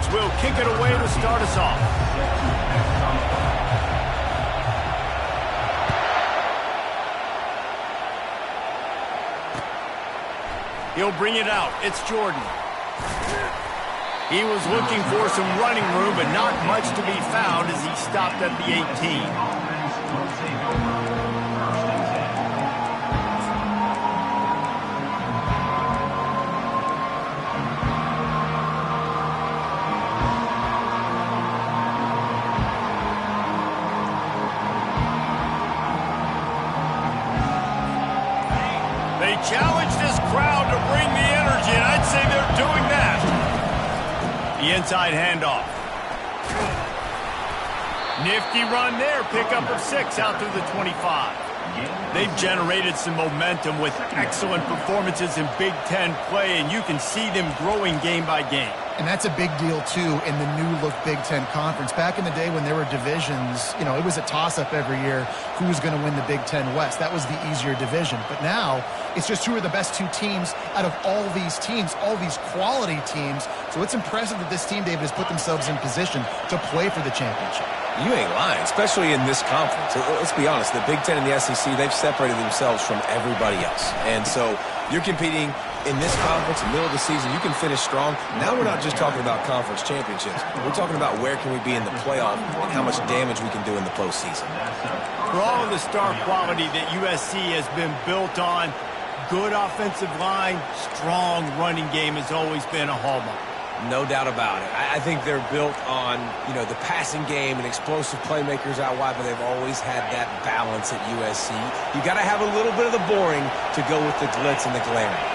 Jets will kick it away to start us off. He'll bring it out. It's Jordan. He was looking for some running room, but not much to be found as he stopped at the 18. They challenge this crowd to bring the energy, and I'd say they're doing that. The inside handoff. Nifty run there. Pickup of 6 out through the 25. They've generated some momentum with excellent performances in Big Ten play, and you can see them growing game by game. And that's a big deal, too, in the new-look Big Ten Conference. Back in the day when there were divisions, you know, it was a toss-up every year who was going to win the Big Ten West. That was the easier division. But now it's just who are the best 2 teams out of all these teams, all these quality teams. So it's impressive that this team, David, has put themselves in position to play for the championship. You ain't lying, especially in this conference. Let's be honest, the Big Ten and the SEC, they've separated themselves from everybody else. And so you're competing in this conference, middle of the season, you can finish strong. Now we're not just talking about conference championships. We're talking about where can we be in the playoff and how much damage we can do in the postseason. For all of the star quality that USC has been built on, good offensive line, strong running game has always been a hallmark. No doubt about it. I think they're built on, you know, the passing game and explosive playmakers out wide, but they've always had that balance at USC. You got to have a little bit of the boring to go with the glitz and the glaring.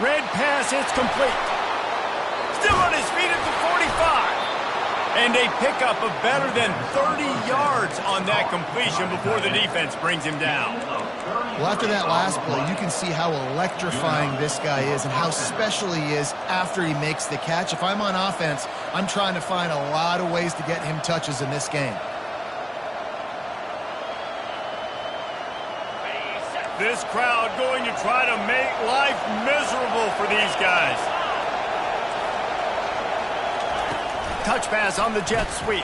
Red pass, it's complete. Still on his feet at the 45. And a pickup of better than 30 yards on that completion before the defense brings him down. Well, after that last play, you can see how electrifying this guy is and how special he is after he makes the catch. If I'm on offense, I'm trying to find a lot of ways to get him touches in this game. This crowd going to try to make life miserable for these guys. Touch pass on the jet sweep.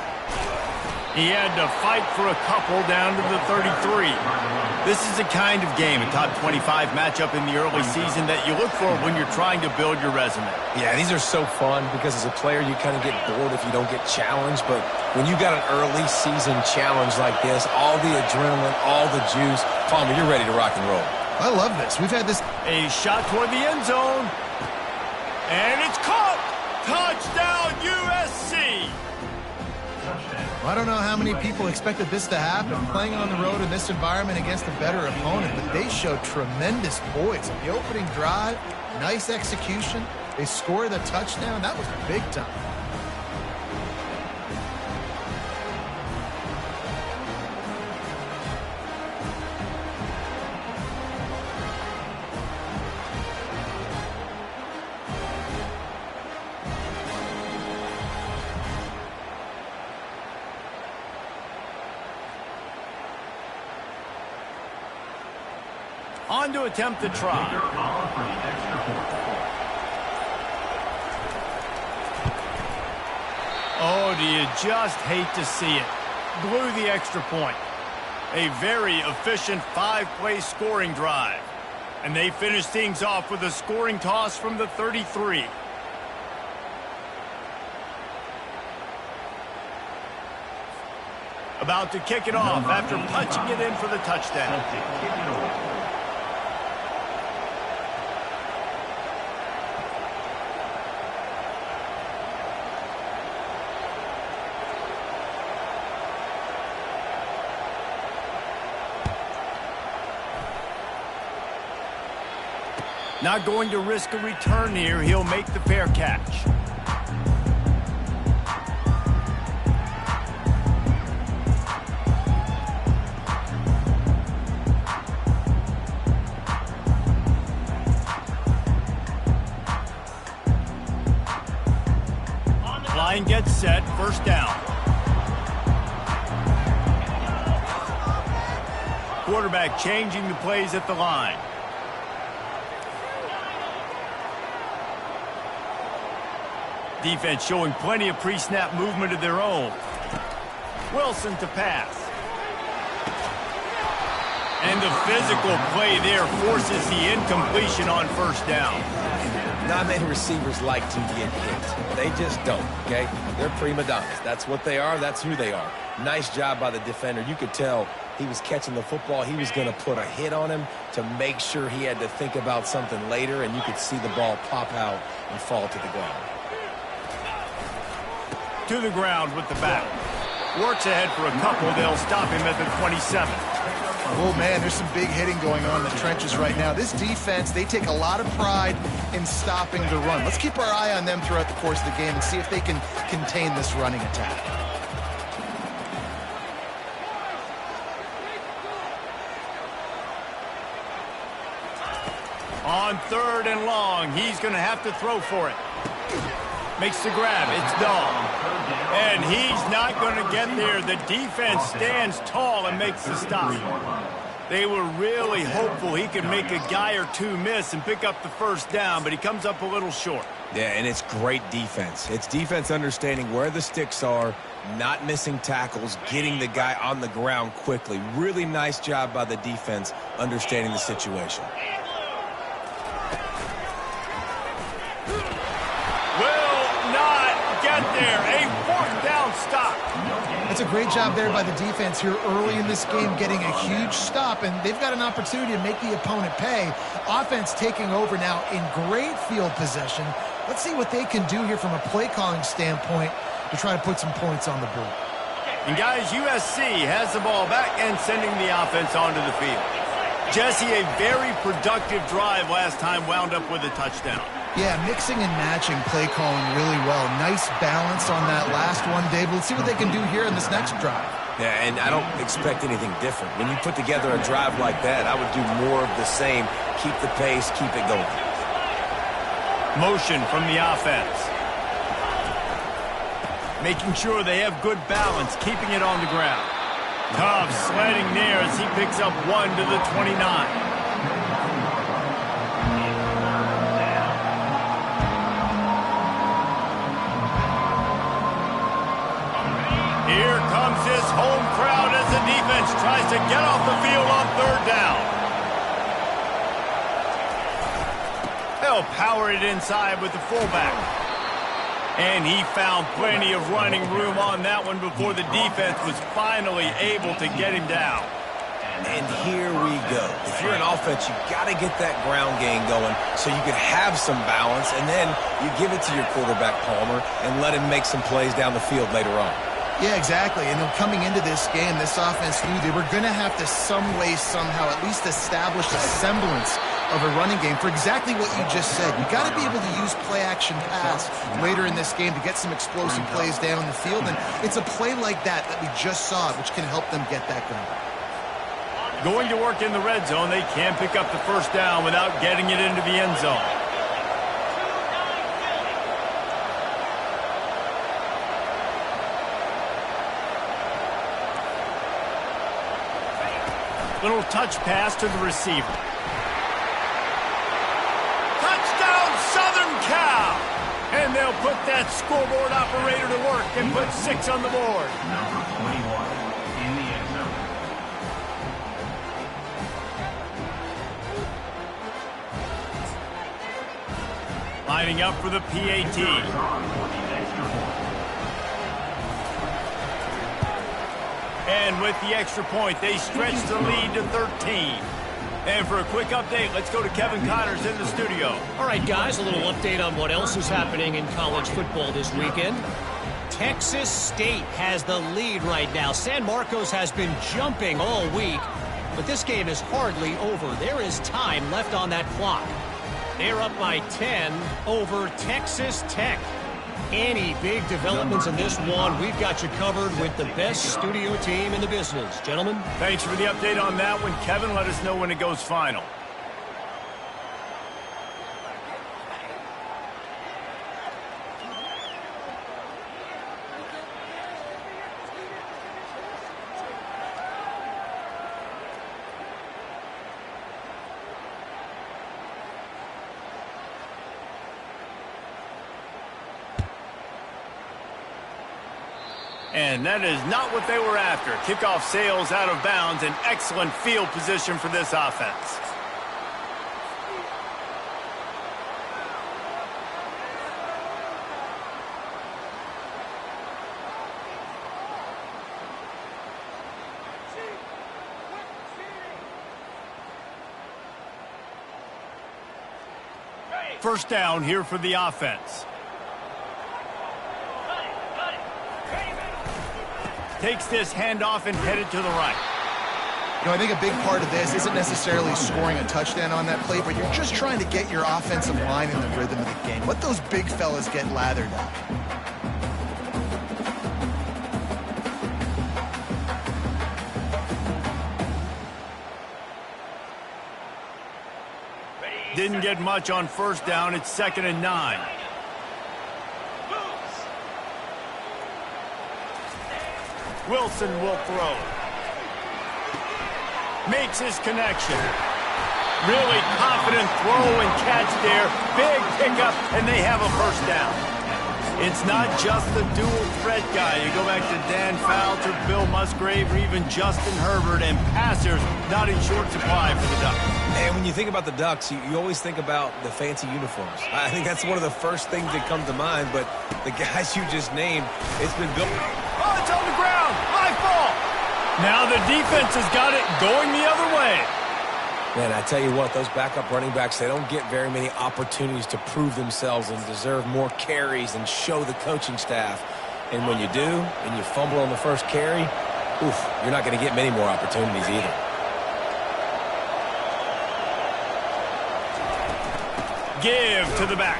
He had to fight for a couple down to the 33. This is the kind of game, a top 25 matchup in the early season that you look for when you're trying to build your resume. Yeah, these are so fun because as a player you kind of get bored if you don't get challenged, but when you got an early season challenge like this, all the adrenaline, all the juice, Palmer, you're ready to rock and roll. I love this. We've had this. A shot toward the end zone. And it's caught. Touchdown, USC. I don't know how many people expected this to happen, playing on the road in this environment against a better opponent, but they showed tremendous poise. The opening drive, nice execution. They scored a touchdown. That was big time. On to attempt the try. Oh, do you just hate to see it? Blew the extra point. A very efficient 5-play scoring drive. And they finish things off with a scoring toss from the 33. About to kick it off after punching it in for the touchdown. Not going to risk a return here. He'll make the fair catch. Line gets set. First down. Quarterback changing the plays at the line. Defense showing plenty of pre-snap movement of their own. Wilson to pass. And the physical play there forces the incompletion on first down. Not many receivers like to get hit. They just don't, okay? They're prima donnas. That's what they are. That's who they are. Nice job by the defender. You could tell he was catching the football. He was going to put a hit on him to make sure he had to think about something later, and you could see the ball pop out and fall to the ground. To the ground with the back. Works ahead for a couple. They'll stop him at the 27. Oh, man, there's some big hitting going on in the trenches right now. This defense, they take a lot of pride in stopping the run. Let's keep our eye on them throughout the course of the game and see if they can contain this running attack. On 3rd and long, he's going to have to throw for it. Makes the grab. It's Dahl. And he's not going to get there. The defense stands tall and makes the stop. They were really hopeful he could make a guy or two miss and pick up the first down, but he comes up a little short. Yeah, and it's great defense. It's defense understanding where the sticks are, not missing tackles, getting the guy on the ground quickly. Really nice job by the defense understanding the situation. There, a 4th down stop. That's a great job there by the defense here early in this game, getting a huge stop, and they've got an opportunity to make the opponent pay. Offense taking over now in great field possession. Let's see what they can do here from a play calling standpoint to try to put some points on the board. And guys, USC has the ball back and sending the offense onto the field. Jesse, a very productive drive last time, wound up with a touchdown. Yeah, mixing and matching play calling really well. Nice balance on that last one, Dave. Let's see what they can do here in this next drive. Yeah, and I don't expect anything different. When you put together a drive like that, I would do more of the same. Keep the pace, keep it going. Motion from the offense. Making sure they have good balance, keeping it on the ground. Tough sledding there as he picks up 1 to the 29. Here comes his home crowd as the defense tries to get off the field on 3rd down. They'll power it inside with the fullback. And he found plenty of running room on that one before the defense was finally able to get him down. And here we go. If you're an offense, you got to get that ground game going so you can have some balance, and then you give it to your quarterback, Palmer, and let him make some plays down the field later on. Yeah, exactly. And coming into this game, this offense knew they were going to have to some way, somehow, at least establish a semblance of a running game for exactly what you just said. You got to be able to use play-action pass later in this game to get some explosive plays down the field. And it's a play like that we just saw, which can help them get that going. Going to work in the red zone, they can pick up the first down without getting it into the end zone. Little touch pass to the receiver. Touchdown, Southern Cal! And they'll put that scoreboard operator to work and put 6 on the board. Number 21 in the end zone. Lining up for the PAT. And with the extra point, they stretch the lead to 13. And for a quick update, let's go to Kevin Connors in the studio. All right, guys, a little update on what else is happening in college football this weekend. Texas State has the lead right now. San Marcos has been jumping all week, but this game is hardly over. There is time left on that clock. They're up by 10 over Texas Tech. Any big developments in this one, we've got you covered with the best studio team in the business. Gentlemen. Thanks for the update on that one. Kevin, let us know when it goes final. And that is not what they were after. Kickoff sails out of bounds, and excellent field position for this offense. First down here for the offense. Takes this handoff and headed to the right. You know, I think a big part of this isn't necessarily scoring a touchdown on that play, but you're just trying to get your offensive line in the rhythm of the game. Let those big fellas get lathered up. Didn't get much on first down. It's 2nd and 9. Wilson will throw. Makes his connection. Really confident throw and catch there. Big pickup, and they have a first down. It's not just the dual threat guy. You go back to Dan Fouts or Bill Musgrave or even Justin Herbert, and passers not in short supply for the Ducks. And when you think about the Ducks, you always think about the fancy uniforms. I think that's one of the first things that come to mind, but the guys you just named, it's been built. Oh, it's on the ground. High ball. Now the defense has got it going the other way. Man, I tell you what, those backup running backs, they don't get very many opportunities to prove themselves and deserve more carries and show the coaching staff. And when you do, and you fumble on the first carry, oof, you're not going to get many more opportunities either. Give to the back.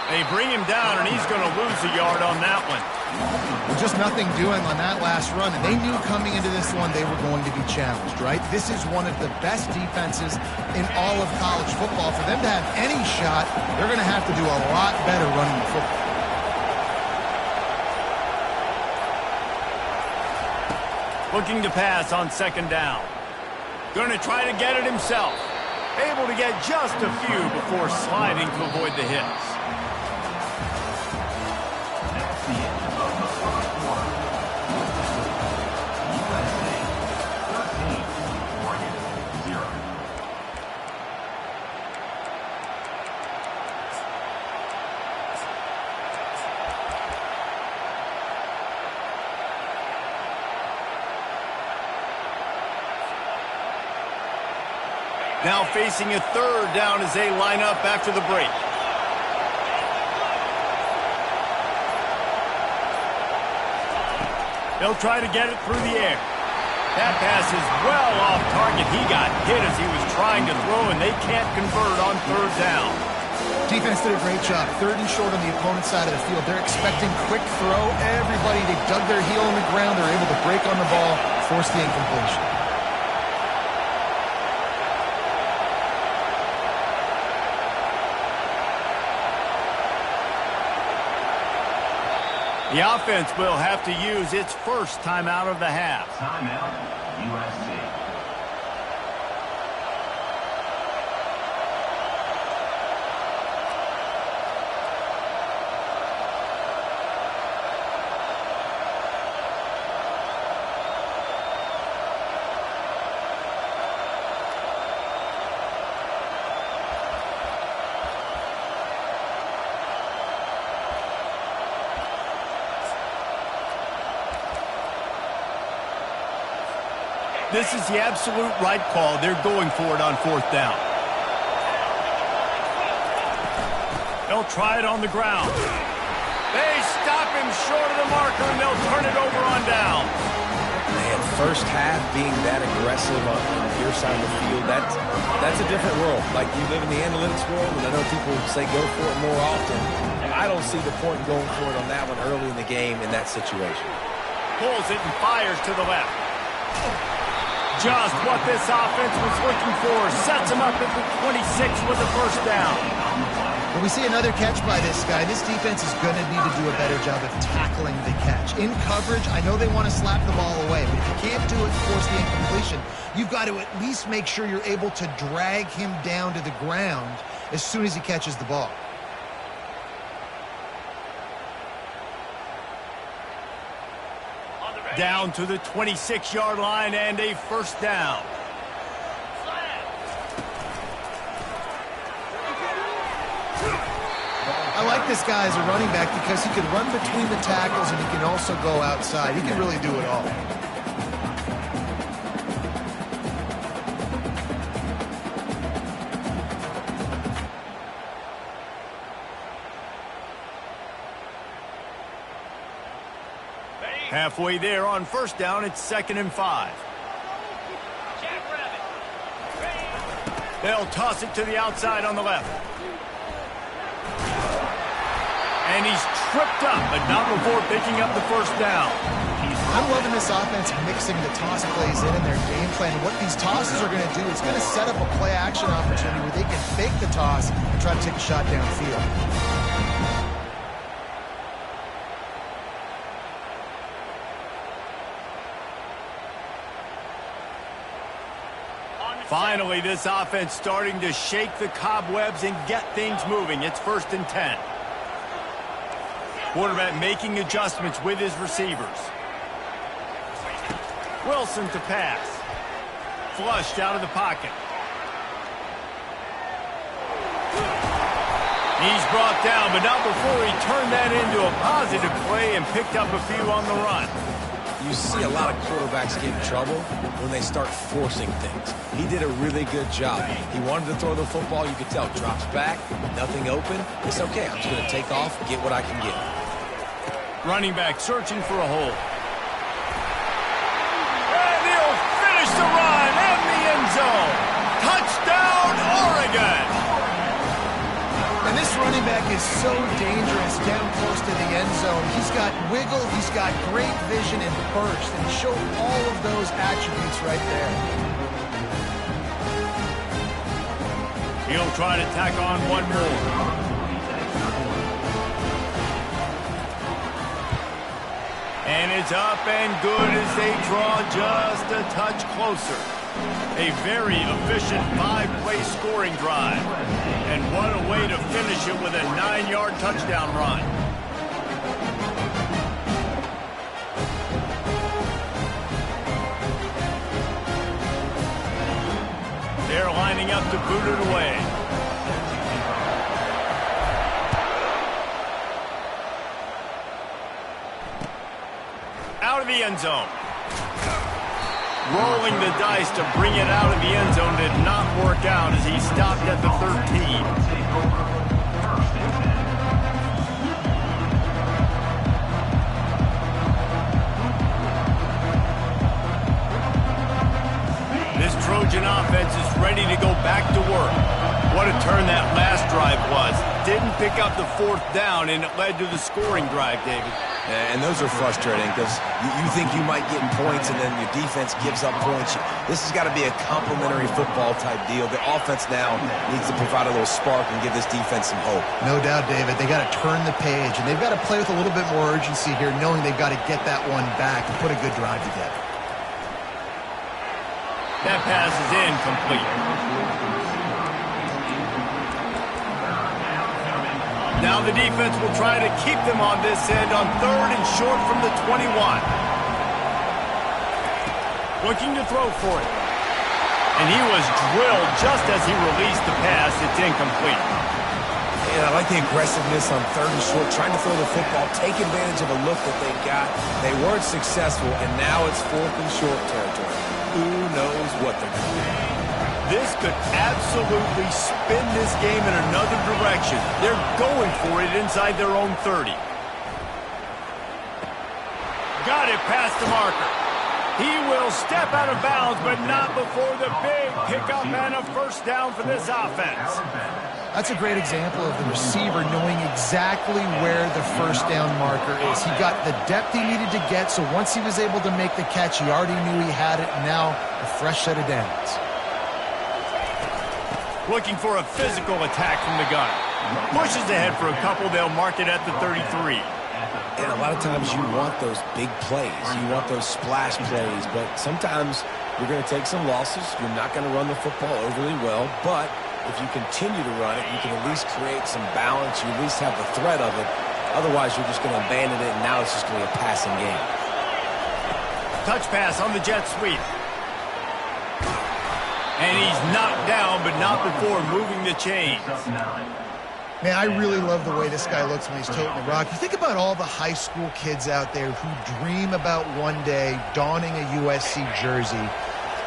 They bring him down, and he's going to lose a yard on that one. Well, just nothing doing on that last run, and they knew coming into this one they were going to be challenged, right? This is one of the best defenses in all of college football. For them to have any shot, they're going to have to do a lot better running the football. Looking to pass on 2nd down. Going to try to get it himself. Able to get just a few before sliding to avoid the hits. Now facing a 3rd down as they line up after the break. They'll try to get it through the air. That pass is well off target. He got hit as he was trying to throw, and they can't convert on 3rd down. Defense did a great job. 3rd and short on the opponent's side of the field. They're expecting quick throw. Everybody, they dug their heel in the ground. They're able to break on the ball, force the incompletion. The offense will have to use its first timeout of the half. Timeout, USC. This is the absolute right call. They're going for it on 4th down. They'll try it on the ground. They stop him short of the marker, and they'll turn it over on down. Man, first half being that aggressive on your side of the field, that's a different world. Like, you live in the analytics world, and I know people say go for it more often. I don't see the point in going for it on that one early in the game in that situation. Pulls it and fires to the left. Just what this offense was looking for. Sets him up at the 26 with a first down. When we see another catch by this guy, this defense is going to need to do a better job of tackling the catch. In coverage, I know they want to slap the ball away, but if you can't do it and force the incompletion, you've got to at least make sure you're able to drag him down to the ground as soon as he catches the ball. Down to the 26-yard line and a first down. I like this guy as a running back because he can run between the tackles and he can also go outside. He can really do it all. Halfway there on first down, it's 2nd and 5. They'll toss it to the outside on the left. And he's tripped up, but not before picking up the first down. I'm loving this offense mixing the toss plays in their game plan. What these tosses are going to do is going to set up a play-action opportunity where they can fake the toss and try to take a shot downfield. Finally, this offense starting to shake the cobwebs and get things moving. It's 1st and 10. Quarterback making adjustments with his receivers. Wilson to pass. Flushed out of the pocket. He's brought down, but not before he turned that into a positive play and picked up a few on the run. You see a lot of quarterbacks get in trouble when they start forcing things. He did a really good job. He wanted to throw the football. You could tell. Drops back, nothing open. It's okay. I'm just going to take off, get what I can get. Running back searching for a hole. And he'll finish the run in the end zone. Touchdown, Oregon! And this running back is so dangerous down close to the end zone. He's got wiggle, he's got great vision and burst, and he showed all of those attributes right there. He'll try to tack on one more. And it's up and good as they draw just a touch closer. A very efficient 5-play scoring drive. And what a way to finish it with a 9-yard touchdown run. They're lining up to boot it away. Out of the end zone. Rolling the dice to bring it out of the end zone did not work out as he stopped at the 13. This Trojan offense is ready to go back to work. What a turn that last drive was. Didn't pick up the 4th down, and it led to the scoring drive, David. And those are frustrating because you think you might get in points and then your defense gives up points. This has got to be a complementary football type deal. The offense now needs to provide a little spark and give this defense some hope. No doubt, David. They got to turn the page, and they've got to play with a little bit more urgency here, knowing they've got to get that one back and put a good drive together. That pass is incomplete. Now the defense will try to keep them on this end on 3rd and short from the 21. Looking to throw for it. And he was drilled just as he released the pass. It's incomplete. And I like the aggressiveness on 3rd and short, trying to throw the football, take advantage of a look that they got. They weren't successful, and now it's 4th and short territory. Who knows what they're going to do? This could absolutely spin this game in another direction. They're going for it inside their own 30. Got it past the marker. He will step out of bounds, but not before the big pickup and a first down for this offense. That's a great example of the receiver knowing exactly where the first down marker is. He got the depth he needed to get, so once he was able to make the catch, he already knew he had it, and now a fresh set of downs. Looking for a physical attack from the gun. Pushes ahead for a couple. They'll mark it at the 33. And a lot of times you want those big plays. You want those splash plays. But sometimes you're going to take some losses. You're not going to run the football overly well. But if you continue to run it, you can at least create some balance. You at least have the threat of it. Otherwise, you're just going to abandon it, and now it's just going to be a passing game. Touch pass on the jet sweep. And he's knocked down, but not before moving the chains. Man, I really love the way this guy looks when he's toting the rock. You think about all the high school kids out there who dream about one day donning a USC jersey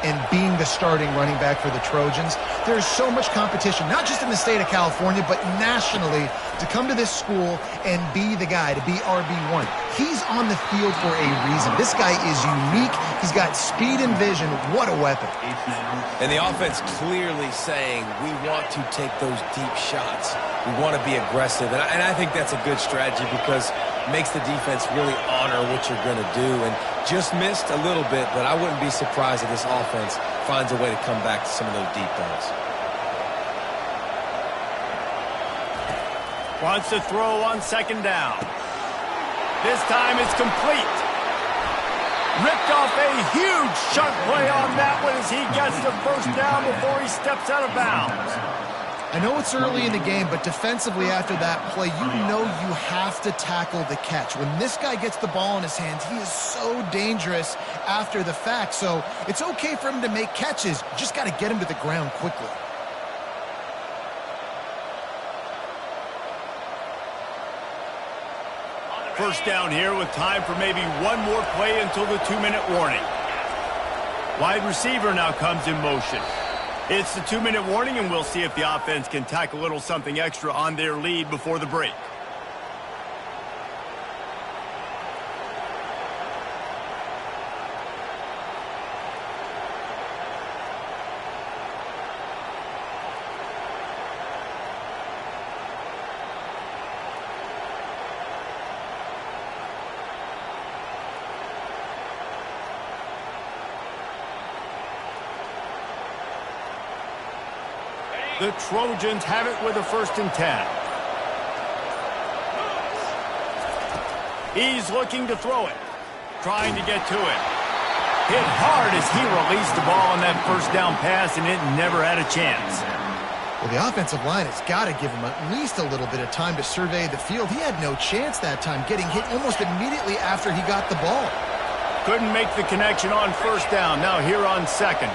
and being the starting running back for the Trojans. There's so much competition, not just in the state of California, but nationally, to come to this school and be the guy, to be RB1. He's on the field for a reason. This guy is unique. He's got speed and vision. What a weapon. And the offense clearly saying, we want to take those deep shots. We want to be aggressive. And I think that's a good strategy because it makes the defense really honor what you're going to do. And just missed a little bit, but I wouldn't be surprised if this offense finds a way to come back to some of those deep balls. Wants to throw on second down. This time it's complete. Ripped off a huge chunk play on that one as he gets the first down before he steps out of bounds. I know it's early in the game, but defensively after that play, you know you have to tackle the catch. When this guy gets the ball in his hands, he is so dangerous after the fact. So it's okay for him to make catches. You just got to get him to the ground quickly. First down here with time for maybe one more play until the 2-minute warning. Wide receiver now comes in motion. It's the 2-minute warning, and we'll see if the offense can tack a little something extra on their lead before the break. The Trojans have it with a 1st and 10. He's looking to throw it. Trying to get to it. Hit hard as he released the ball on that first down pass, and it never had a chance. Well, the offensive line has got to give him at least a little bit of time to survey the field. He had no chance that time, getting hit almost immediately after he got the ball. Couldn't make the connection on first down. Now here on second.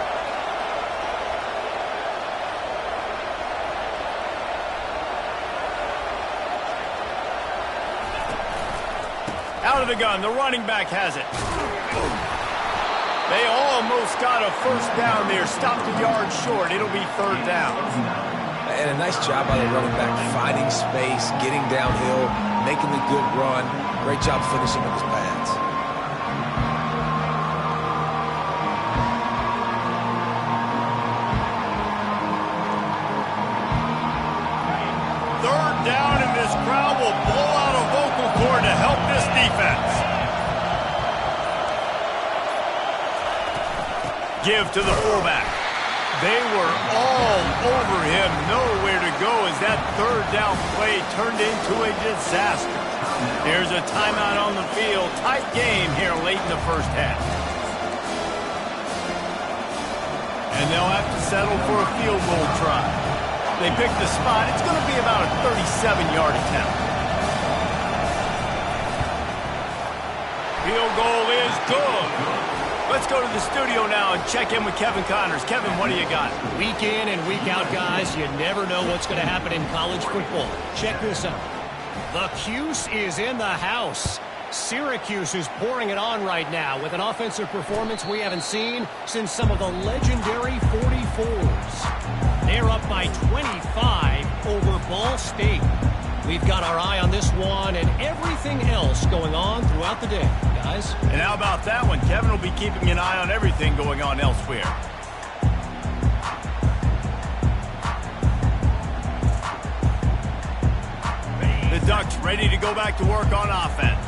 Out of the gun, the running back has it. They almost got a first down there. Stopped a yard short. It'll be 3rd down. And a nice job by the running back, finding space, getting downhill, making the good run. Great job finishing with his pads. Third down, and this crowd will blow out a vocal cord to help this defense. Give to the fullback. They were all over him, nowhere to go as that 3rd down play turned into a disaster. There's a timeout on the field. Tight game here late in the first half. And they'll have to settle for a field goal try. They pick the spot. It's going to be about a 37-yard attempt. Field goal is good. Let's go to the studio now and check in with Kevin Connors. Kevin, what do you got? Week in and week out, guys, you never know what's going to happen in college football. Check this out. The Cuse is in the house. Syracuse is pouring it on right now with an offensive performance we haven't seen since some of the legendary 44s. They're up by 25 over Ball State. We've got our eye on this one and everything else going on throughout the day, guys. And how about that one? Kevin will be keeping an eye on everything going on elsewhere. The Ducks ready to go back to work on offense.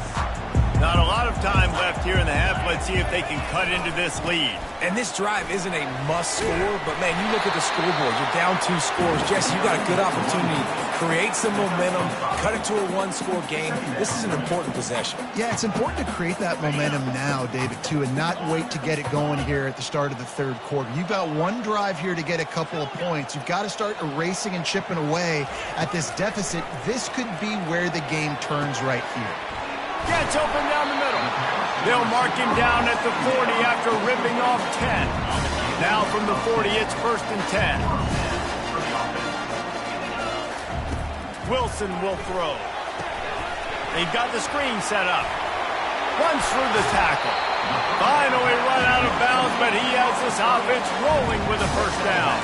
Not a lot of time left here in the half. Let's see if they can cut into this lead. And this drive isn't a must score, but, man, you look at the scoreboard. You're down 2 scores. Jesse, you got a good opportunity. Create some momentum. Cut it to a 1-score game. This is an important possession. Yeah, it's important to create that momentum now, David, too, and not wait to get it going here at the start of the 3rd quarter. You've got one drive here to get a couple of points. You've got to start erasing and chipping away at this deficit. This could be where the game turns right here. Gets open down the middle. They'll mark him down at the 40 after ripping off 10. Now from the 40, it's 1st and 10. Wilson will throw. They've got the screen set up. Runs through the tackle. Finally run out of bounds, but he has this offense rolling with a first down.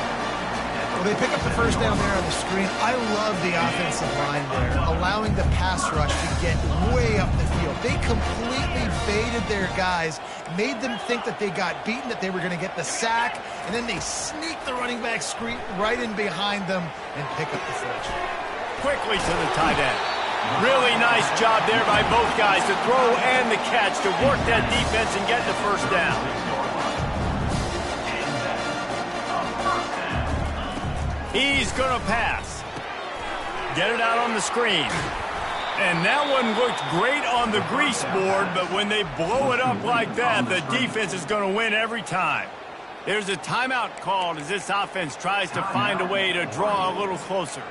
Well, they pick up the first down there on the screen. I love the offensive line there, allowing the pass rush to get way up the field. They completely baited their guys, made them think that they got beaten, that they were going to get the sack, and then they sneak the running back screen right in behind them and pick up the first. Quickly to the tight end. Really nice job there by both guys, the throw and the catch, to work that defense and get the first down. He's going to pass. Get it out on the screen. And that one looked great on the grease board, but when they blow it up like that, the defense is going to win every time. There's a timeout called as this offense tries to find a way to draw a little closer.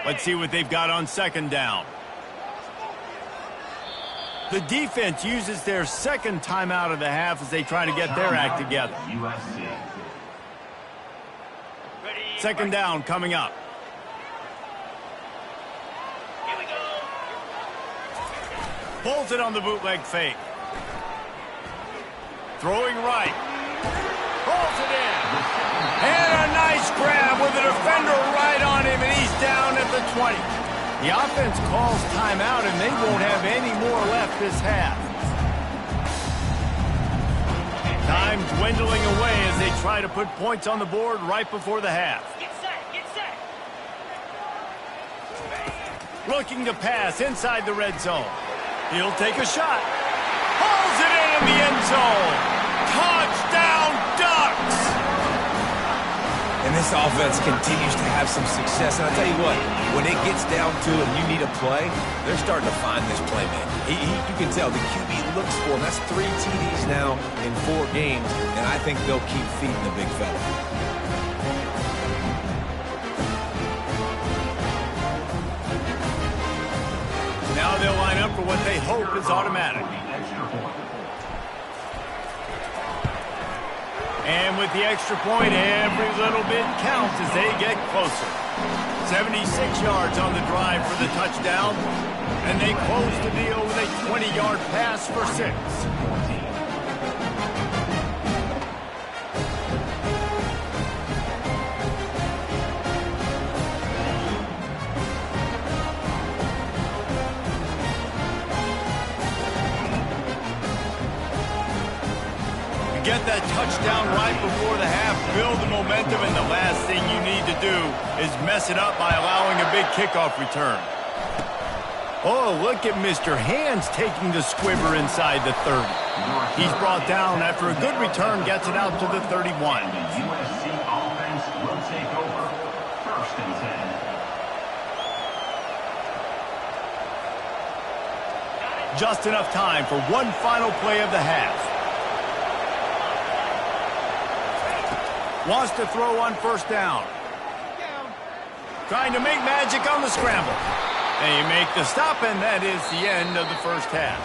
Let's see what they've got on 2nd down. The defense uses their 2nd timeout of the half as they try to get their act together. 2nd down coming up. Here we go. Pulls it on the bootleg fake. Throwing right. Pulls it in. And a nice grab with a defender right on him, and he's down at the 20. The offense calls timeout, and they won't have any more left this half. Time dwindling away as they try to put points on the board right before the half. Get set, get set. Looking to pass inside the red zone. He'll take a shot. Pulls it in the end zone. Touchdown, Ducks! And this offense continues to have some success. And I tell you what, when it gets down to it and you need a play, they're starting to find this playmaker. You can tell the QB looks for him. That's 3 TDs now in 4 games, and I think they'll keep feeding the big fella. Now they'll line up for what they hope is automatic. And with the extra point, every little bit counts as they get closer. 76 yards on the drive for the touchdown. And they close the deal with a 20-yard pass for 6. Get that touchdown right before the half, build the momentum, and the last thing you need to do is mess it up by allowing a big kickoff return. Oh, look at Mr. Hands taking the squibber inside the 30. He's brought down after a good return, gets it out to the 31. The USC offense will take over. 1st and 10. Just enough time for one final play of the half. Wants to throw on 1st down. Trying to make magic on the scramble. They make the stop, and that is the end of the first half.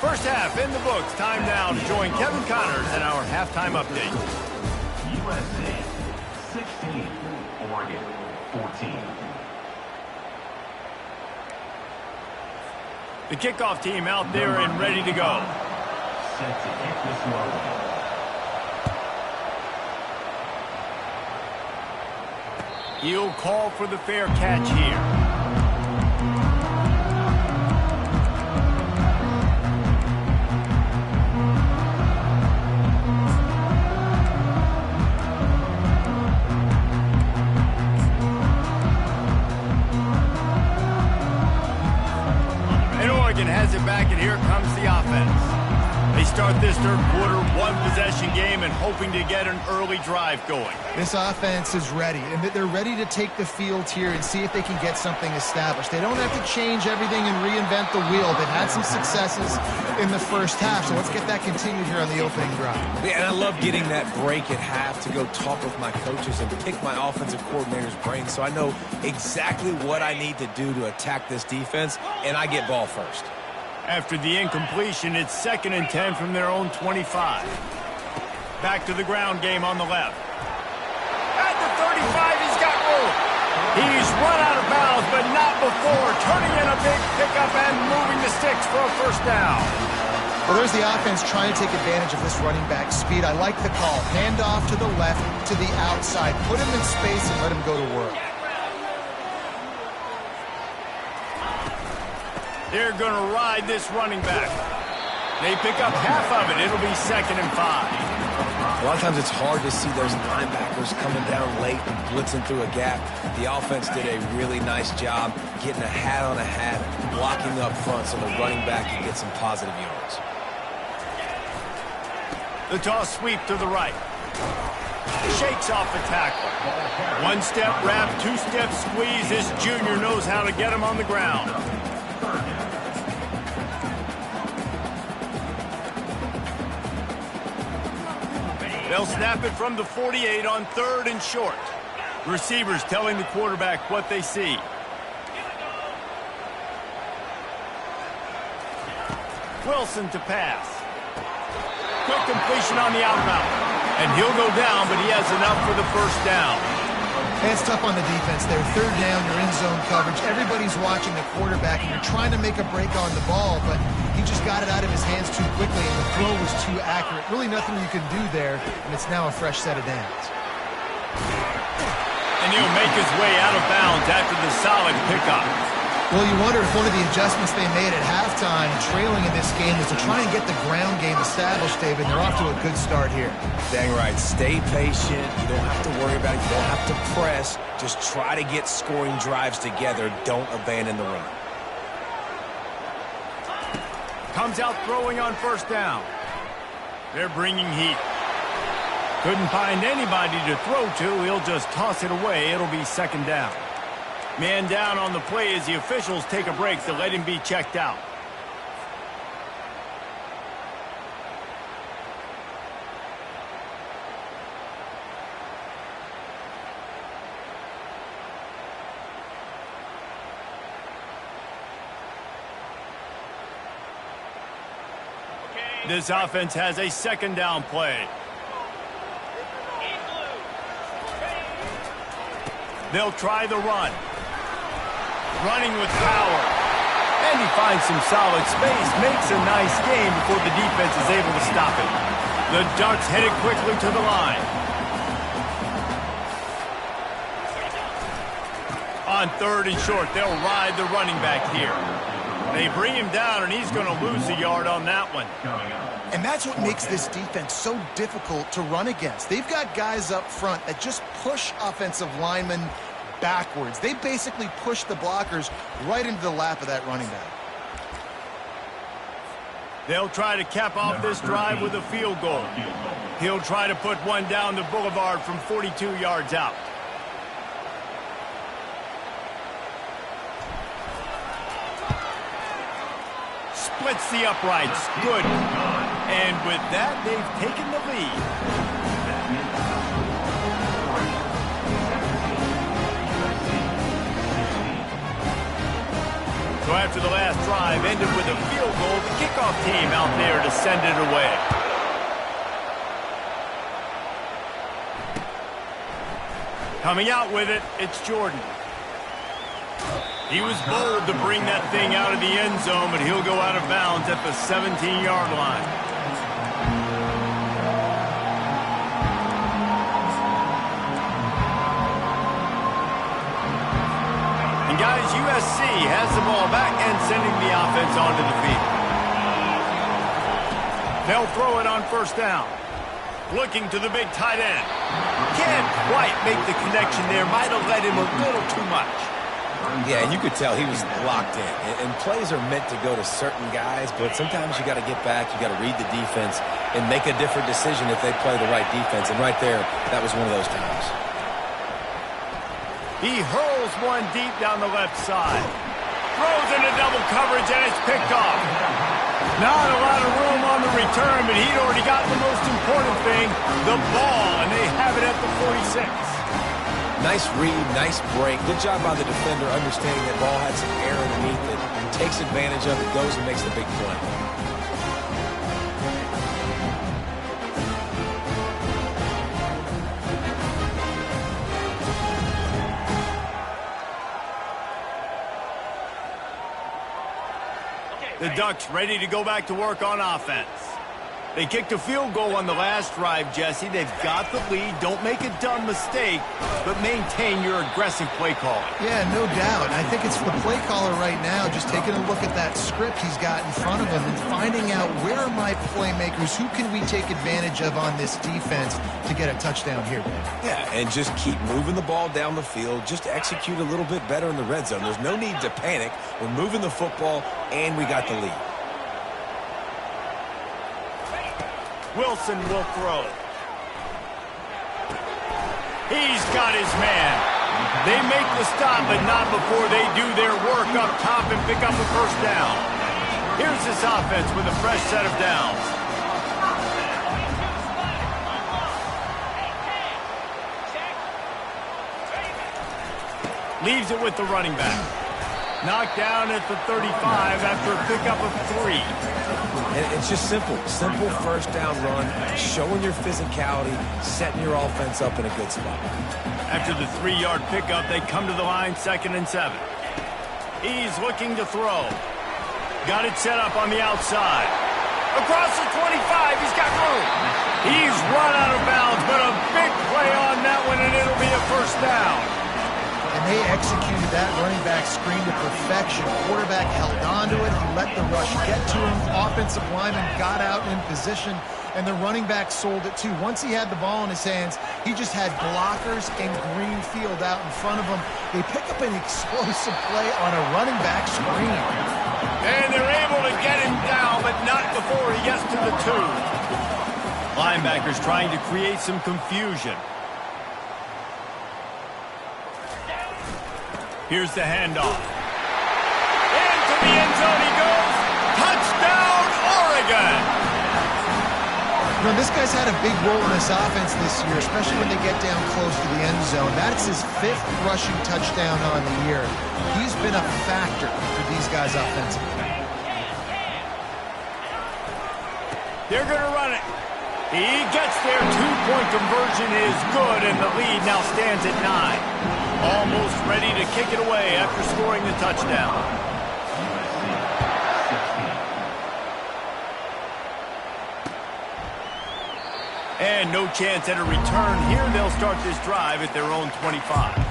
First half in the books. Time now to join Kevin Connors in our halftime update. USA 16, Oregon 14. The kickoff team out there and ready to go. Set to hit this one. He'll call for the fair catch here. And Oregon has it back, and here comes the offense. They start this 3rd quarter, 1-possession game, and hoping to get an early drive going. This offense is ready, and they're ready to take the field here and see if they can get something established. They don't have to change everything and reinvent the wheel. They've had some successes in the first half, so let's get that continued here on the opening drive. Yeah, and I love getting that break at half to go talk with my coaches and pick my offensive coordinator's brain so I know exactly what I need to do to attack this defense, and I get ball first. After the incompletion, it's 2nd and 10 from their own 25. Back to the ground game on the left. At the 35, he's got room. He's run out of bounds, but not before turning in a big pickup and moving the sticks for a first down. Well, there's the offense trying to take advantage of this running back speed. I like the call. Hand off to the left, to the outside. Put him in space and let him go to work. They're going to ride this running back. They pick up half of it. It'll be 2nd and 5. A lot of times it's hard to see those linebackers coming down late and blitzing through a gap. The offense did a really nice job getting a hat on a hat, blocking up front so the running back can get some positive yards. The toss sweep to the right. Shakes off the tackle. 1-step wrap, 2-step squeeze. This junior knows how to get him on the ground. They'll snap it from the 48 on 3rd and short. Receivers telling the quarterback what they see. Wilson to pass. Quick completion on the out route. And he'll go down, but he has enough for the first down. And it's tough on the defense there. 3rd down, you're in zone coverage. Everybody's watching the quarterback, and you're trying to make a break on the ball, but he just got it out of his hands too quickly, and the throw was too accurate. Really nothing you can do there, and it's now a fresh set of downs. And he'll make his way out of bounds after the solid pickup. Well, you wonder if one of the adjustments they made at halftime, trailing in this game, is to try and get the ground game established, David. They're off to a good start here. Dang right. Stay patient. You don't have to worry about it. You don't have to press. Just try to get scoring drives together. Don't abandon the run. Comes out throwing on 1st down. They're bringing heat. Couldn't find anybody to throw to. He'll just toss it away. It'll be 2nd down. Man down on the play as the officials take a break to let him be checked out. This offense has a 2nd down play. They'll try the run. Running with power. And he finds some solid space. Makes a nice game before the defense is able to stop it. The Ducks headed quickly to the line. On 3rd and short, they'll ride the running back here. They bring him down, and he's going to lose a yard on that one. And that's what makes this defense so difficult to run against. They've got guys up front that just push offensive linemen backwards. They basically push the blockers right into the lap of that running back. They'll try to cap off this drive with a field goal. He'll try to put one down the boulevard from 42 yards out. Splits the uprights. Good. And with that, they've taken the lead. So after the last drive ended with a field goal, the kickoff team out there to send it away. Coming out with it, it's Jordan. He was bold to bring that thing out of the end zone, but he'll go out of bounds at the 17-yard line. And guys, USC has the ball back and sending the offense onto the field. They'll throw it on 1st down. Looking to the big tight end. Can't quite make the connection there. Might have led him a little too much. Yeah, and you could tell he was locked in. And plays are meant to go to certain guys, but sometimes you got to get back, you got to read the defense, and make a different decision if they play the right defense. And right there, that was one of those times. He hurls one deep down the left side. Throws into double coverage, and it's picked off. Not a lot of room on the return, but he'd already got the most important thing, the ball, and they have it at the 46. Nice read, nice break. Good job by the defender understanding that ball had some air underneath it. Takes advantage of it, goes and makes the big play. The Ducks ready to go back to work on offense. They kicked a field goal on the last drive, Jesse. They've got the lead. Don't make a dumb mistake, but maintain your aggressive play calling. Yeah, no doubt. I think it's the play caller right now just taking a look at that script he's got in front of him and finding out where are my playmakers, who can we take advantage of on this defense to get a touchdown here. Yeah, and just keep moving the ball down the field. Just execute a little bit better in the red zone. There's no need to panic. We're moving the football, and we got the lead. Wilson will throw. He's got his man. They make the stop, but not before they do their work up top and pick up a first down. Here's this offense with a fresh set of downs. Leaves it with the running back. Knocked down at the 35 after a pickup of 3. And it's just simple. Simple first down run, showing your physicality, setting your offense up in a good spot. After the 3-yard pickup, they come to the line 2nd and 7. He's looking to throw. Got it set up on the outside. Across the 25, he's got room. He's run out of bounds, but a big play on that one, and it'll be a first down. And they executed that running back screen to perfection. Quarterback held on to it. He let the rush get to him. Offensive lineman got out in position, and the running back sold it too. Once he had the ball in his hands, he just had blockers and green field out in front of him. They pick up an explosive play on a running back screen. And they're able to get him down, but not before he gets to the 2. Linebackers trying to create some confusion. Here's the handoff. Into the end zone he goes. Touchdown, Oregon! You know, this guy's had a big role in this offense this year, especially when they get down close to the end zone. That's his 5th rushing touchdown on the year. He's been a factor for these guys offensively. They're going to run it. He gets there. 2-point conversion is good, and the lead now stands at 9. Almost ready to kick it away after scoring the touchdown. And no chance at a return here. They'll start this drive at their own 25.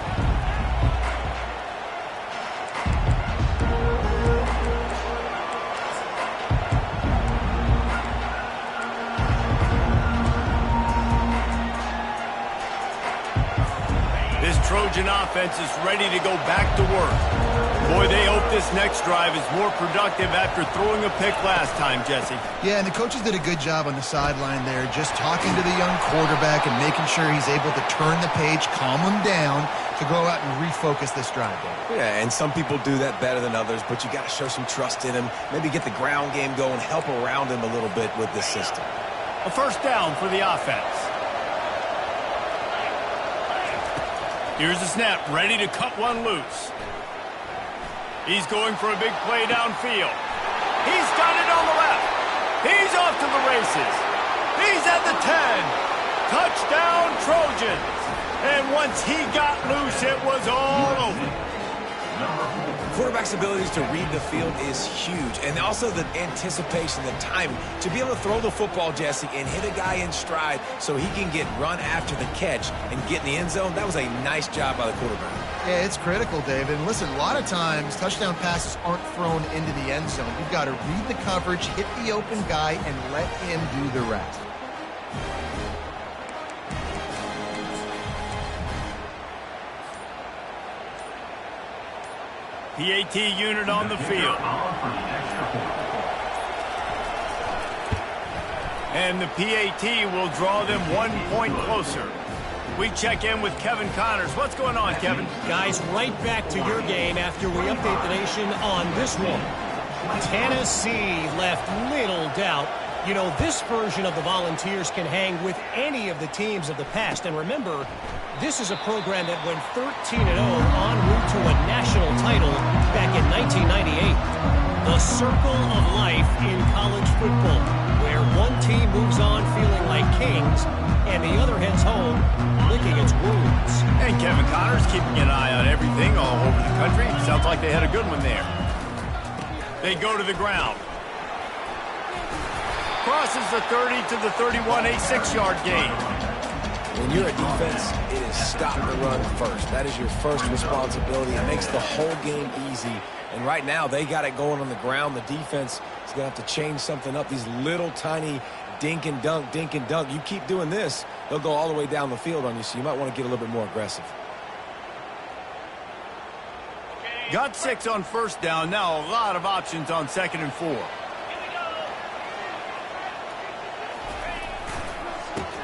Trojan offense is ready to go back to work. Boy, they hope this next drive is more productive after throwing a pick last time, Jesse. Yeah, and the coaches did a good job on the sideline there, just talking to the young quarterback and making sure he's able to turn the page, calm him down to go out and refocus this drive. Yeah, and some people do that better than others, but you got to show some trust in him. Maybe get the ground game going, help around him a little bit with this system. A first down for the offense. Here's the snap, ready to cut one loose. He's going for a big play downfield. He's got it on the left. He's off to the races. He's at the 10. Touchdown, Trojans. And once he got loose, it was all over. Quarterback's abilities to read the field is huge, and also the anticipation, the timing. To be able to throw the football, Jesse, and hit a guy in stride so he can get run after the catch and get in the end zone, that was a nice job by the quarterback. Yeah, it's critical, David. And listen, a lot of times touchdown passes aren't thrown into the end zone. You've got to read the coverage, hit the open guy, and let him do the rest. PAT unit on the field. And the PAT will draw them 1 point closer. We check in with Kevin Connors. What's going on, Kevin? Guys, right back to your game after we update the nation on this one. Tennessee left little doubt. You know, this version of the Volunteers can hang with any of the teams of the past. And remember, This is a program that went 13-0 en route to a national title back in 1998. The circle of life in college football, where one team moves on feeling like kings and the other heads home licking its wounds. And Kevin Connor's keeping an eye on everything all over the country. Sounds like they had a good one there. They go to the ground. Crosses the 30 to the 31, a 6-yard gain. When you're a defense, it is stop the run first. That is your first responsibility. It makes the whole game easy. And right now, they got it going on the ground. The defense is going to have to change something up. These little tiny dink and dunk, dink and dunk. You keep doing this, they'll go all the way down the field on you, so you might want to get a little bit more aggressive. Got 6 on first down. Now a lot of options on 2nd and 4.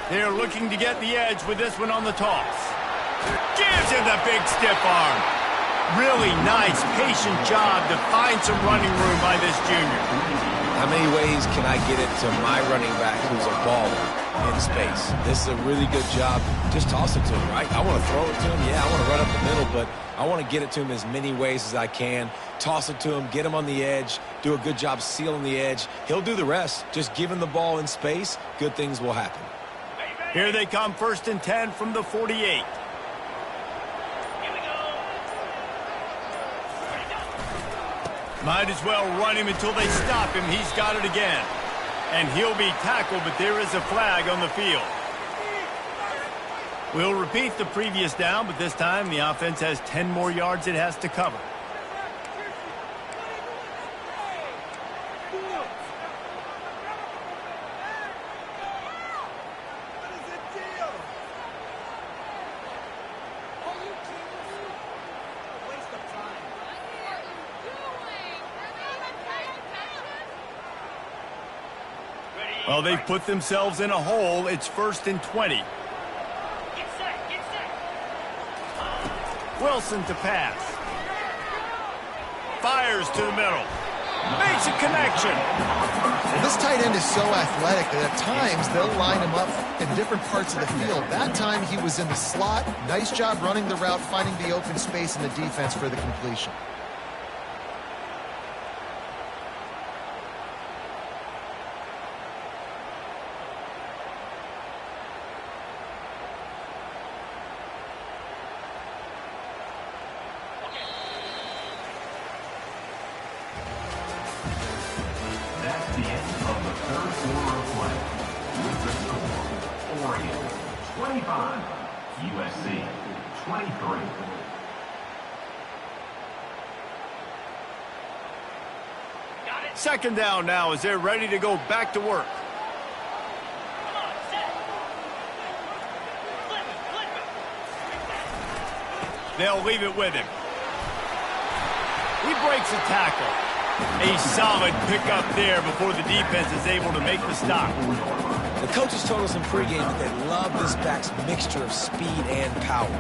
They're looking to get the edge with this one on the toss. Gives him the big stiff arm. Really nice, patient job to find some running room by this junior. How many ways can I get it to my running back who's a baller in space? This is a really good job. Just toss it to him, right? I want to throw it to him. Yeah, I want to run up the middle, but I want to get it to him as many ways as I can. Toss it to him, get him on the edge, do a good job sealing the edge. He'll do the rest. Just give him the ball in space, good things will happen. Here they come, 1st and 10 from the 48. Might as well run him until they stop him. He's got it again. And he'll be tackled, but there is a flag on the field. We'll repeat the previous down, but this time the offense has 10 more yards it has to cover. Well, they've put themselves in a hole. It's 1st and 20. Get set, get set. Wilson to pass. Fires to the middle. Makes a connection. This tight end is so athletic that at times they'll line him up in different parts of the field. That time he was in the slot. Nice job running the route, finding the open space in the defense for the completion. That's the end of the third quarter of play. With the score, Oregon 25, USC 23. Got it. 2nd down now as they're ready to go back to work. Come on, set. Flip it. They'll leave it with him. He breaks a tackle. A solid pickup there before the defense is able to make the stop. The coaches told us in pregame that they love this back's mixture of speed and power.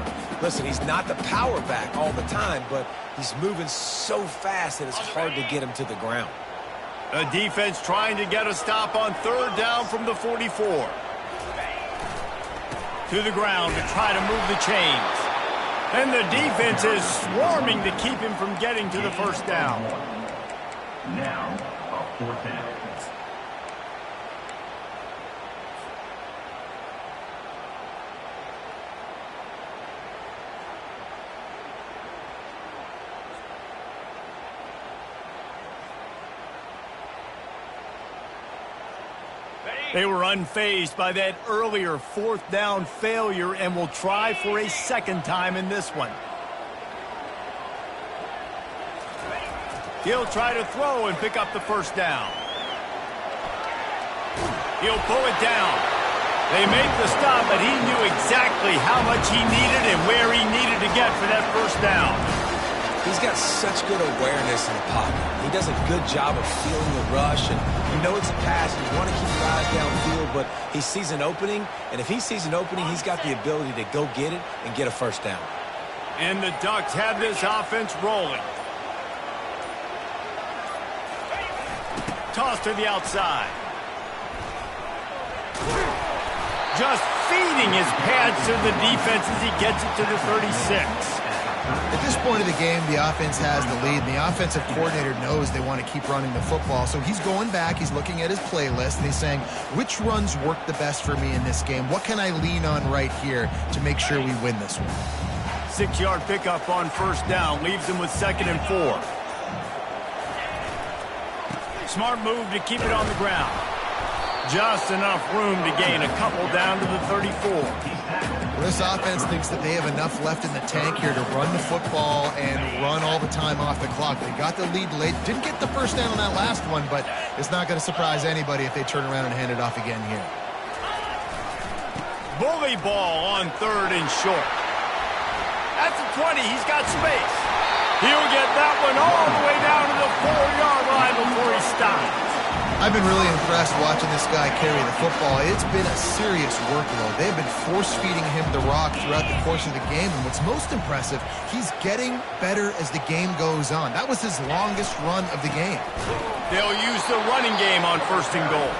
Listen, he's not the power back all the time, but he's moving so fast that it's hard to get him to the ground. A defense trying to get a stop on 3rd down from the 44. To the ground to try to move the chains. And the defense is swarming to keep him from getting to the 1st down. Now, a 4th down. They were unfazed by that earlier 4th down failure and will try for a 2nd time in this one. He'll try to throw and pick up the 1st down. He'll pull it down. They make the stop, but he knew exactly how much he needed and where he needed to get for that 1st down. He's got such good awareness in the pocket. He does a good job of feeling the rush, and you know it's a pass. You want to keep your eyes downfield, but he sees an opening, and if he sees an opening, he's got the ability to go get it and get a 1st down. And the Ducks have this offense rolling. Toss to the outside. Just feeding his pads to the defense as he gets it to the 36. At this point of the game, the offense has the lead, and the offensive coordinator knows they want to keep running the football. So he's going back, he's looking at his playlist, and he's saying, which runs work the best for me in this game? What can I lean on right here to make sure we win this one? 6-yard pickup on first down, leaves him with 2nd and 4. Smart move to keep it on the ground. Just enough room to gain a couple down to the 34. Well, this offense thinks that they have enough left in the tank here to run the football and run all the time off the clock. They got the lead late. Didn't get the first down on that last one, but it's not going to surprise anybody if they turn around and hand it off again here. Bully ball on 3rd and short. At the 20, he's got space. He'll get that one all the way down to the 4-yard line before he stops. I've been really impressed watching this guy carry the football. It's been a serious workload. They've been force-feeding him the rock throughout the course of the game, and what's most impressive, he's getting better as the game goes on. That was his longest run of the game. They'll use the running game on 1st and goal.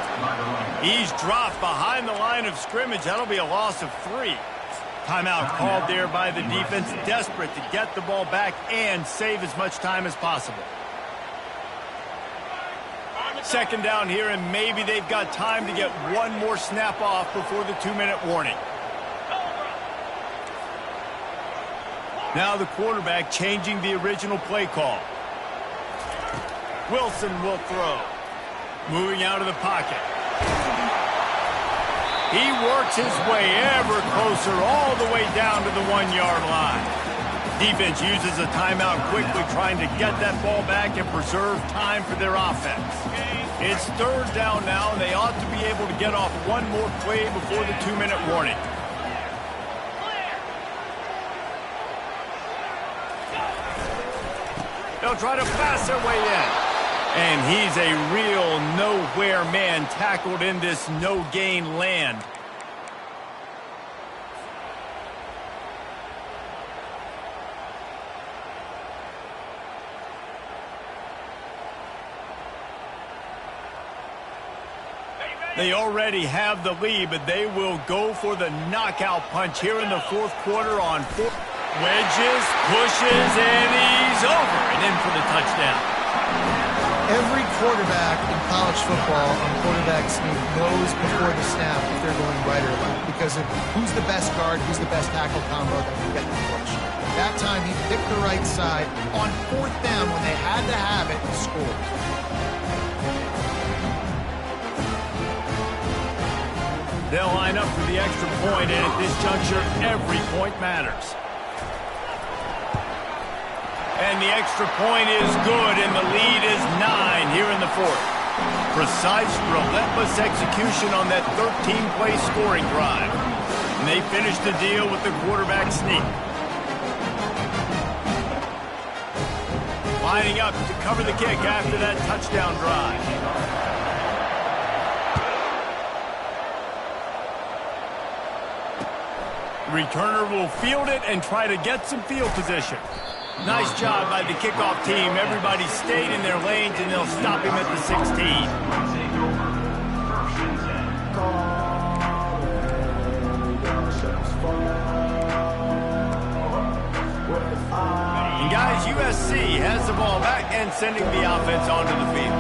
He's dropped behind the line of scrimmage. That'll be a loss of 3. Timeout called there by the defense, desperate to get the ball back and save as much time as possible. 2nd down here, and maybe they've got time to get one more snap off before the 2-minute warning. Now the quarterback changing the original play call. Wilson will throw. Moving out of the pocket. He works his way ever closer all the way down to the 1-yard line. Defense uses a timeout quickly, trying to get that ball back and preserve time for their offense. It's 3rd down now, and they ought to be able to get off one more play before the 2-minute warning. They'll try to pass their way in. And he's a real nowhere man tackled in this no-gain land. They already have the lead, but they will go for the knockout punch here in the 4th quarter on 4. Wedges, pushes, and he's over and in for the touchdown. Every quarterback in college football on quarterback sneak knows before the snap if they're going right or left, because of who's the best guard, who's the best tackle combo that can get the push. That time he picked the right side on 4th down when they had to have it and scored. They'll line up for the extra point, and at this juncture, every point matters. And the extra point is good, and the lead is 9 here in the 4th. Precise, relentless execution on that 13-play scoring drive. And they finish the deal with the quarterback sneak. Lining up to cover the kick after that touchdown drive. Returner will field it and try to get some field position. Nice job by the kickoff team. Everybody stayed in their lanes, and they'll stop him at the 16. And guys, USC has the ball back and sending the offense onto the field.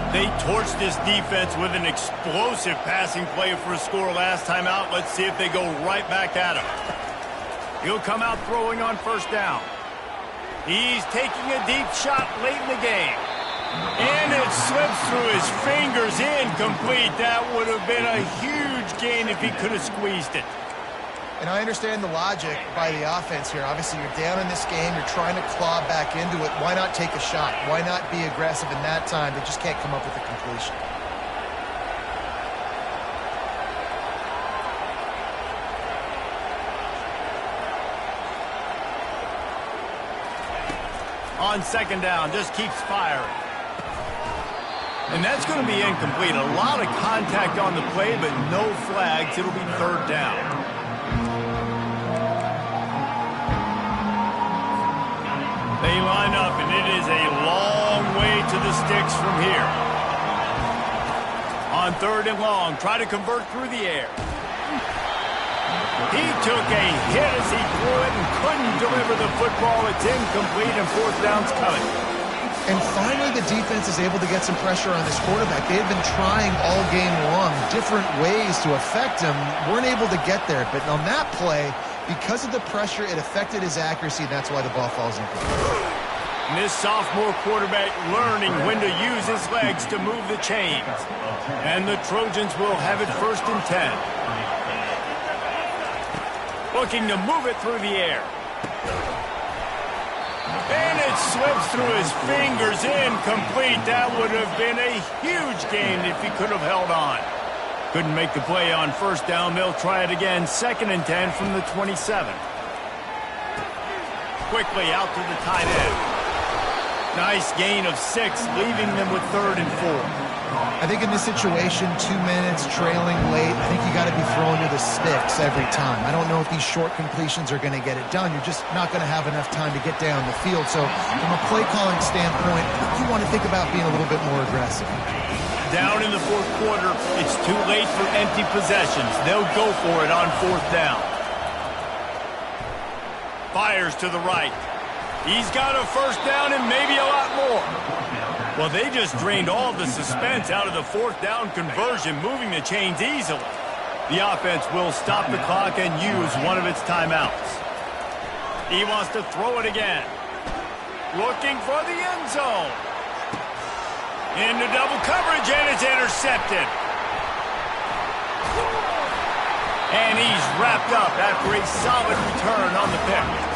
They torched this defense with an explosive passing play for a score last time out. Let's see if they go right back at him. He'll come out throwing on 1st down. He's taking a deep shot late in the game. And it slips through his fingers, incomplete. That would have been a huge gain if he could have squeezed it. And I understand the logic by the offense here. Obviously, you're down in this game. You're trying to claw back into it. Why not take a shot? Why not be aggressive in that time? They just can't come up with a completion. On 2nd down, just keeps firing. And that's going to be incomplete. A lot of contact on the play, but no flags. It'll be 3rd down. They line up, and it is a long way to the sticks from here. On 3rd and long, try to convert through the air. He took a hit as he threw it and couldn't deliver the football. It's incomplete and fourth down's coming. And finally, the defense is able to get some pressure on this quarterback. They had been trying all game long, different ways to affect him, weren't able to get there. But on that play, because of the pressure, it affected his accuracy. That's why the ball falls incomplete. And this sophomore quarterback learning when to use his legs to move the chains. And the Trojans will have it 1st and 10. Looking to move it through the air. And it slips through his fingers, incomplete. That would have been a huge gain if he could have held on. Couldn't make the play on 1st down. They'll try it again, 2nd and 10 from the 27. Quickly out to the tight end. Nice gain of 6, leaving them with 3rd and 4. I think in this situation, 2 minutes, trailing late, I think you got to be throwing to the sticks every time. I don't know if these short completions are going to get it done. You're just not going to have enough time to get down the field. So from a play calling standpoint, you want to think about being a little bit more aggressive. Down in the 4th quarter, it's too late for empty possessions. They'll go for it on 4th down. Fires to the right. He's got a 1st down and maybe a lot more. Well, they just drained all the suspense out of the 4th down conversion, moving the chains easily. The offense will stop the clock and use one of its timeouts. He wants to throw it again. Looking for the end zone. Into double coverage, and it's intercepted. And he's wrapped up after a solid return on the pick.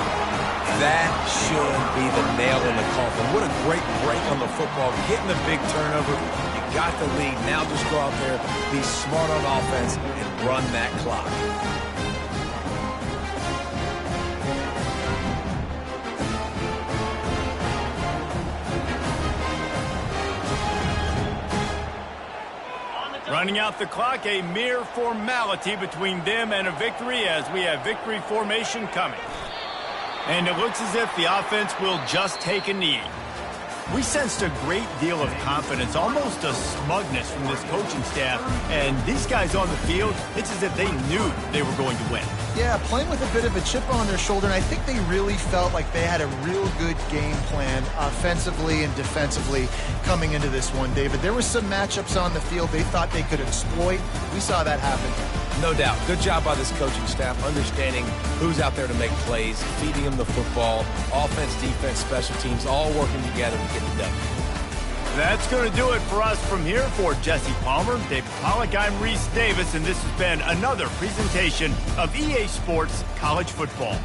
That should be the nail in the coffin. What a great break on the football. Getting the big turnover. You got the lead. Now just go out there, be smart on offense, and run that clock. Running out the clock, a mere formality between them and a victory as we have victory formation coming. And it looks as if the offense will just take a knee. We sensed a great deal of confidence, almost a smugness from this coaching staff. And these guys on the field, it's as if they knew they were going to win. Yeah, playing with a bit of a chip on their shoulder, and I think they really felt like they had a real good game plan offensively and defensively coming into this one, David. There were some matchups on the field they thought they could exploit. We saw that happen. No doubt. Good job by this coaching staff, understanding who's out there to make plays, feeding them the football, offense, defense, special teams, all working together to get the W. That's going to do it for us from here. For Jesse Palmer, David Pollack, I'm Reese Davis, and this has been another presentation of EA Sports College Football.